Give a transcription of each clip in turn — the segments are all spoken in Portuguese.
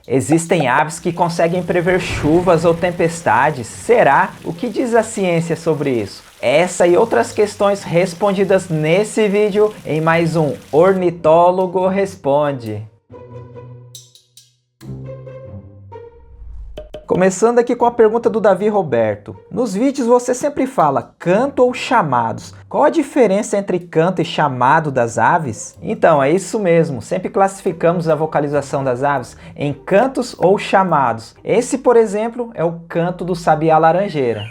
Existem aves que conseguem prever chuvas ou tempestades. Será? O que diz a ciência sobre isso? Essa e outras questões respondidas nesse vídeo em mais um Ornitólogo Responde. Começando aqui com a pergunta do Davi Roberto. Nos vídeos você sempre fala canto ou chamados. Qual a diferença entre canto e chamado das aves? Então, é isso mesmo. Sempre classificamos a vocalização das aves em cantos ou chamados. Esse, por exemplo, é o canto do sabiá-laranjeira.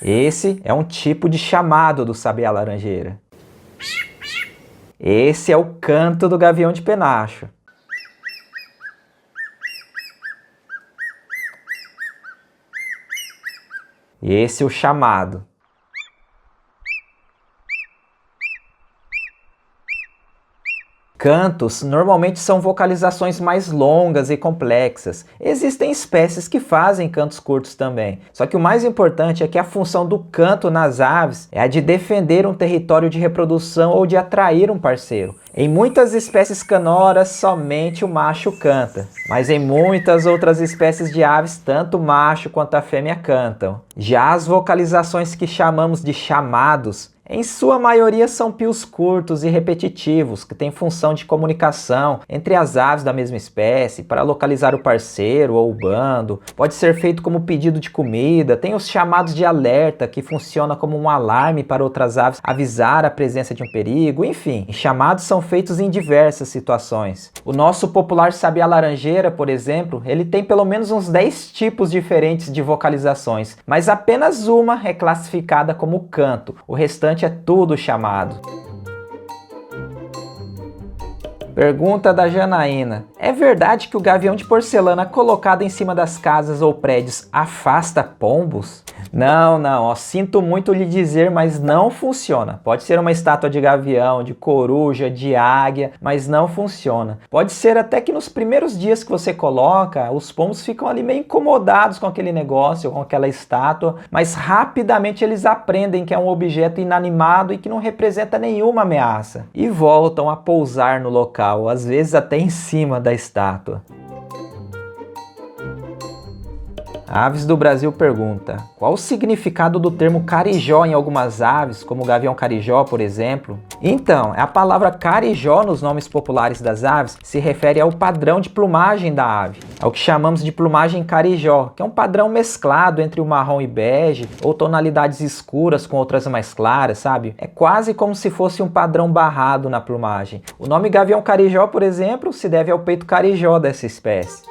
Esse é um tipo de chamado do sabiá-laranjeira. Esse é o canto do gavião de penacho. Esse é o chamado. Cantos normalmente são vocalizações mais longas e complexas. Existem espécies que fazem cantos curtos também. Só que o mais importante é que a função do canto nas aves é a de defender um território de reprodução ou de atrair um parceiro. Em muitas espécies canoras, somente o macho canta. Mas em muitas outras espécies de aves, tanto o macho quanto a fêmea cantam. Já as vocalizações que chamamos de chamados, em sua maioria são pios curtos e repetitivos, que têm função de comunicação entre as aves da mesma espécie, para localizar o parceiro ou o bando. Pode ser feito como pedido de comida. Tem os chamados de alerta, que funciona como um alarme para outras aves avisar a presença de um perigo. Enfim, chamados são feitos em diversas situações. O nosso popular sabiá-laranjeira, por exemplo, ele tem pelo menos uns 10 tipos diferentes de vocalizações, mas apenas uma é classificada como canto. O restante é tudo chamado. Pergunta da Janaína. É verdade que o gavião de porcelana colocado em cima das casas ou prédios afasta pombos? Não, ó, sinto muito lhe dizer, mas não funciona. Pode ser uma estátua de gavião, de coruja, de águia, mas não funciona. Pode ser até que nos primeiros dias que você coloca, os pombos ficam ali meio incomodados com aquele negócio, com aquela estátua, mas rapidamente eles aprendem que é um objeto inanimado e que não representa nenhuma ameaça. E voltam a pousar no local, às vezes até em cima da estátua. Aves do Brasil pergunta: qual o significado do termo carijó em algumas aves, como o gavião carijó, por exemplo? Então, a palavra carijó nos nomes populares das aves se refere ao padrão de plumagem da ave, ao que chamamos de plumagem carijó, que é um padrão mesclado entre o marrom e bege, ou tonalidades escuras com outras mais claras, sabe? É quase como se fosse um padrão barrado na plumagem. O nome gavião carijó, por exemplo, se deve ao peito carijó dessa espécie.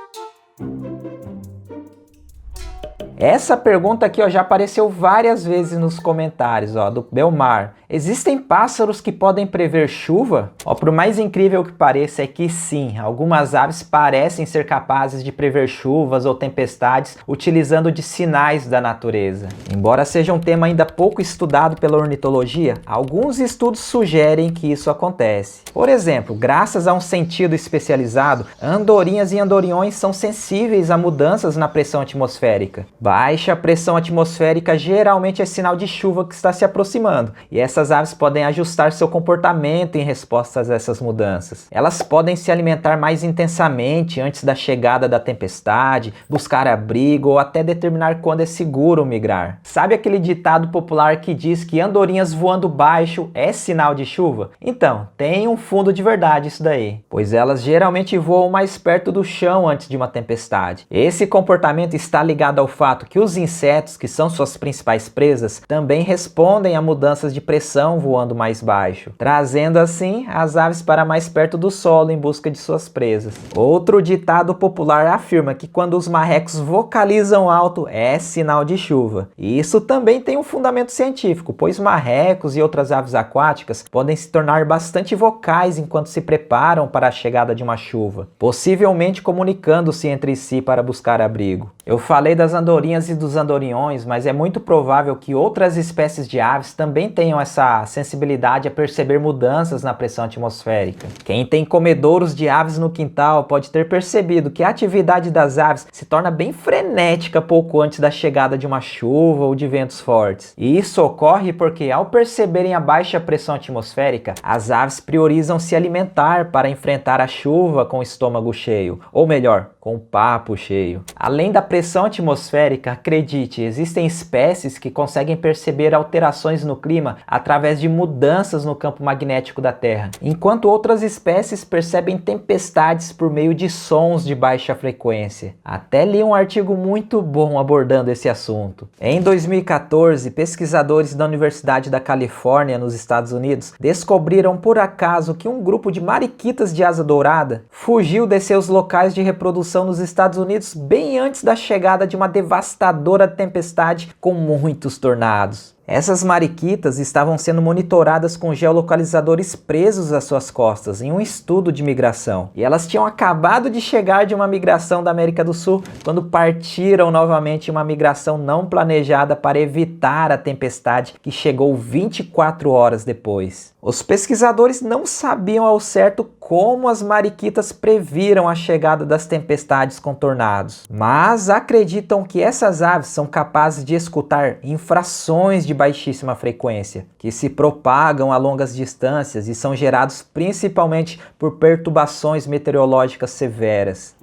Essa pergunta aqui já apareceu várias vezes nos comentários do Belmar. Existem pássaros que podem prever chuva? Por mais incrível que pareça é que sim, algumas aves parecem ser capazes de prever chuvas ou tempestades utilizando de sinais da natureza. Embora seja um tema ainda pouco estudado pela ornitologia, alguns estudos sugerem que isso acontece. Por exemplo, graças a um sentido especializado, andorinhas e andorinhões são sensíveis a mudanças na pressão atmosférica. Baixa pressão atmosférica geralmente é sinal de chuva que está se aproximando, e essas aves podem ajustar seu comportamento em resposta a essas mudanças. Elas podem se alimentar mais intensamente antes da chegada da tempestade, buscar abrigo ou até determinar quando é seguro migrar. Sabe aquele ditado popular que diz que andorinhas voando baixo é sinal de chuva? Então, tem um fundo de verdade isso daí, pois elas geralmente voam mais perto do chão antes de uma tempestade. Esse comportamento está ligado ao fato que os insetos, que são suas principais presas, também respondem a mudanças de pressão voando mais baixo, trazendo assim as aves para mais perto do solo em busca de suas presas. Outro ditado popular afirma que quando os marrecos vocalizam alto é sinal de chuva. E isso também tem um fundamento científico, pois marrecos e outras aves aquáticas podem se tornar bastante vocais enquanto se preparam para a chegada de uma chuva, possivelmente comunicando-se entre si para buscar abrigo. Eu falei das andorinhas e dos andorinhões, mas é muito provável que outras espécies de aves também tenham essa sensibilidade a perceber mudanças na pressão atmosférica. Quem tem comedouros de aves no quintal pode ter percebido que a atividade das aves se torna bem frenética pouco antes da chegada de uma chuva ou de ventos fortes. E isso ocorre porque, ao perceberem a baixa pressão atmosférica, as aves priorizam se alimentar para enfrentar a chuva com o estômago cheio, ou melhor, com o papo cheio. Além da pressão atmosférica, acredite, existem espécies que conseguem perceber alterações no clima através de mudanças no campo magnético da Terra, enquanto outras espécies percebem tempestades por meio de sons de baixa frequência. Até li um artigo muito bom abordando esse assunto. Em 2014, pesquisadores da Universidade da Califórnia, nos Estados Unidos, descobriram por acaso que um grupo de mariquitas de asa dourada fugiu de seus locais de reprodução nos Estados Unidos bem antes da chegada de uma devastadora tempestade com muitos tornados. Essas mariquitas estavam sendo monitoradas com geolocalizadores presos às suas costas em um estudo de migração. E elas tinham acabado de chegar de uma migração da América do Sul quando partiram novamente em uma migração não planejada para evitar a tempestade que chegou 24 horas depois. Os pesquisadores não sabiam ao certo como as mariquitas previram a chegada das tempestades com tornados, mas acreditam que essas aves são capazes de escutar infrações de baixíssima frequência, que se propagam a longas distâncias e são gerados principalmente por perturbações meteorológicas severas.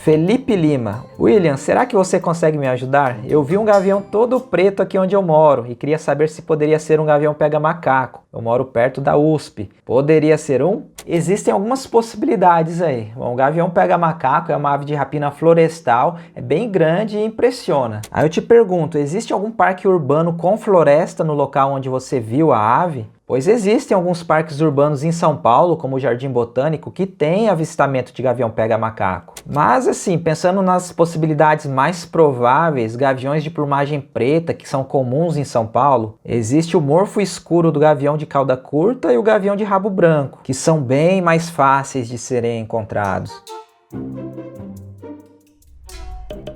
Felipe Lima: William, será que você consegue me ajudar? Eu vi um gavião todo preto aqui onde eu moro e queria saber se poderia ser um gavião pega-macaco. Eu moro perto da USP. Poderia ser um? Existem algumas possibilidades aí. Bom, o gavião pega-macaco é uma ave de rapina florestal, é bem grande e impressiona. Aí eu te pergunto, existe algum parque urbano com floresta no local onde você viu a ave? Pois existem alguns parques urbanos em São Paulo, como o Jardim Botânico, que tem avistamento de gavião pega-macaco. Mas assim, pensando nas possibilidades mais prováveis, gaviões de plumagem preta, que são comuns em São Paulo, existe o morfo escuro do gavião de cauda curta e o gavião de rabo branco, que são bem mais fáceis de serem encontrados.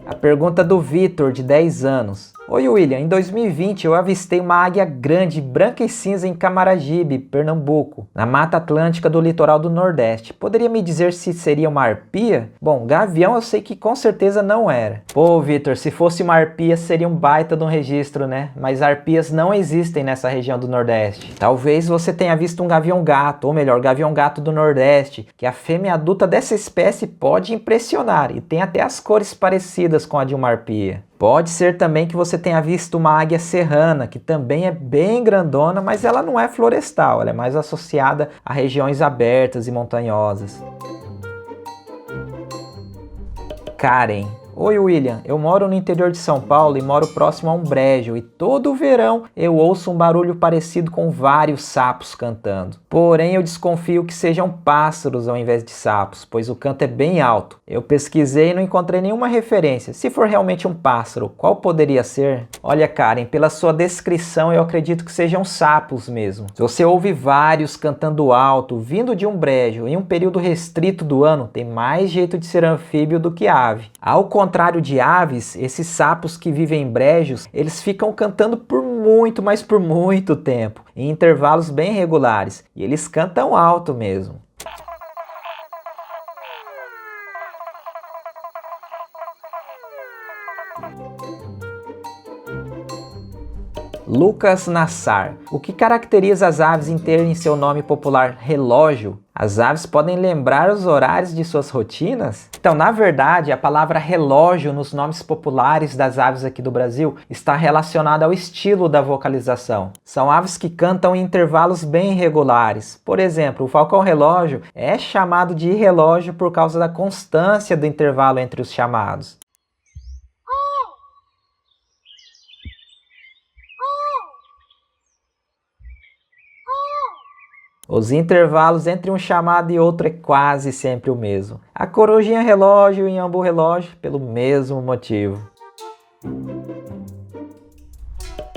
A pergunta do Vitor, de 10 anos. Oi William, em 2020 eu avistei uma águia grande, branca e cinza em Camaragibe, Pernambuco, na Mata Atlântica do litoral do Nordeste. Poderia me dizer se seria uma arpia? Bom, gavião eu sei que com certeza não era. Pô, Vitor, se fosse uma arpia seria um baita de um registro, né? Mas arpias não existem nessa região do Nordeste. Talvez você tenha visto um gavião-gato, ou melhor, gavião-gato do Nordeste, que a fêmea adulta dessa espécie pode impressionar e tem até as cores parecidas com a de uma arpia. Pode ser também que você tenha visto uma águia serrana, que também é bem grandona, mas ela não é florestal, ela é mais associada a regiões abertas e montanhosas. Karen: Oi William, eu moro no interior de São Paulo e moro próximo a um brejo e todo verão eu ouço um barulho parecido com vários sapos cantando. Porém eu desconfio que sejam pássaros ao invés de sapos, pois o canto é bem alto. Eu pesquisei e não encontrei nenhuma referência. Se for realmente um pássaro, qual poderia ser? Olha Karen, pela sua descrição eu acredito que sejam sapos mesmo. Se você ouve vários cantando alto, vindo de um brejo em um período restrito do ano, tem mais jeito de ser anfíbio do que ave. Ao contrário de aves, esses sapos que vivem em brejos, eles ficam cantando por muito, mas por muito tempo, em intervalos bem regulares, e eles cantam alto mesmo. Lucas Nassar: O que caracteriza as aves em terem seu nome popular relógio? As aves podem lembrar os horários de suas rotinas? Então, na verdade, a palavra relógio nos nomes populares das aves aqui do Brasil está relacionada ao estilo da vocalização. São aves que cantam em intervalos bem regulares. Por exemplo, o falcão-relógio é chamado de relógio por causa da constância do intervalo entre os chamados. Os intervalos entre um chamado e outro é quase sempre o mesmo. A corujinha relógio e ambu relógio pelo mesmo motivo.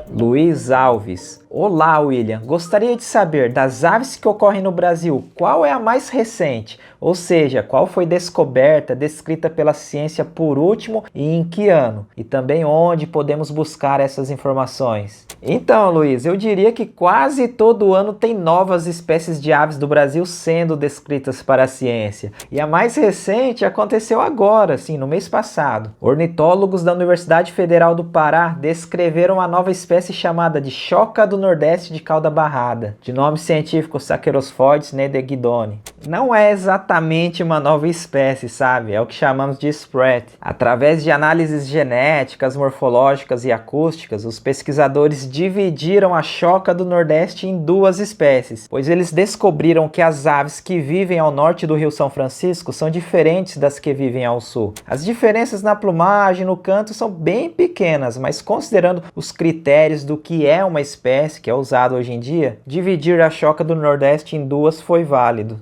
Luiz Alves: Olá, William. Gostaria de saber, das aves que ocorrem no Brasil, qual é a mais recente? Ou seja, qual foi descoberta, descrita pela ciência por último e em que ano? E também onde podemos buscar essas informações? Então, Luiz, eu diria que quase todo ano tem novas espécies de aves do Brasil sendo descritas para a ciência. E a mais recente aconteceu agora, sim, no mês passado. Ornitólogos da Universidade Federal do Pará descreveram a nova espécie chamada de choca do Nordeste de cauda barrada, de nome científico Saccharosphoides nedeguidoni. Não é exatamente uma nova espécie, sabe? É o que chamamos de spread. Através de análises genéticas, morfológicas e acústicas, os pesquisadores dividiram a choca do Nordeste em duas espécies, pois eles descobriram que as aves que vivem ao norte do Rio São Francisco são diferentes das que vivem ao sul. As diferenças na plumagem e no canto são bem pequenas, mas considerando os critérios do que é uma espécie, que é usado hoje em dia, dividir a choca do Nordeste em duas foi válido.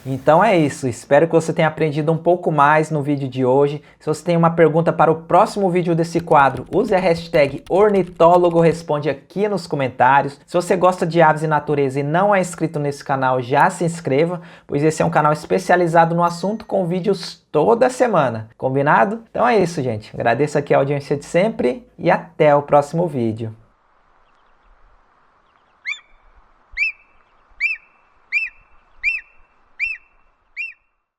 Então é isso, espero que você tenha aprendido um pouco mais no vídeo de hoje. Se você tem uma pergunta para o próximo vídeo desse quadro, use a hashtag Ornitólogo Responde aqui nos comentários. Se você gosta de aves e natureza e não é inscrito nesse canal, já se inscreva, pois esse é um canal especializado no assunto com vídeos toda semana. Combinado? Então é isso, gente. Agradeço aqui a audiência de sempre e até o próximo vídeo.